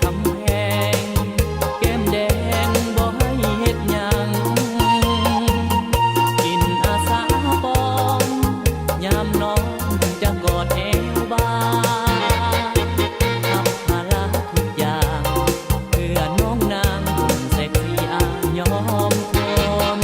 คำแพงแก้มแดงบ่ให้เฮ็ดหยังกินอาสาปอนยามน้องจะกอดเอวบางทับภาระทุกอย่างเพื่อน้องนางเซ็กซี่อายอมทน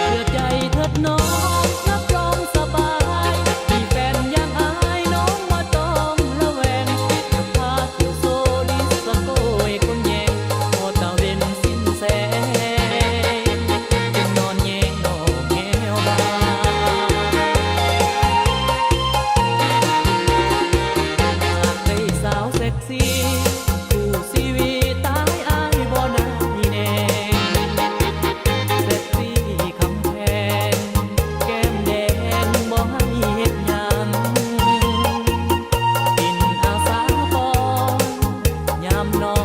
เชื่อใจเถิดน้องรับรองสบายมีแฟนอย่างอายน้องบ่ต้องระแวงจะพาเที่ยวโซดิสโก้ให้คนแยงพอตะเวนสิ้นแสงจึงนอนแยงดอกแก้วบานหากได้สาวเซ็กซี่คู่ชีวิตตายอายบ่นายแน่ เซ็กซี่คำแพงแก้มแดงบ่ให้เฮ็ดหยังกินอาสาปอนยามน้อ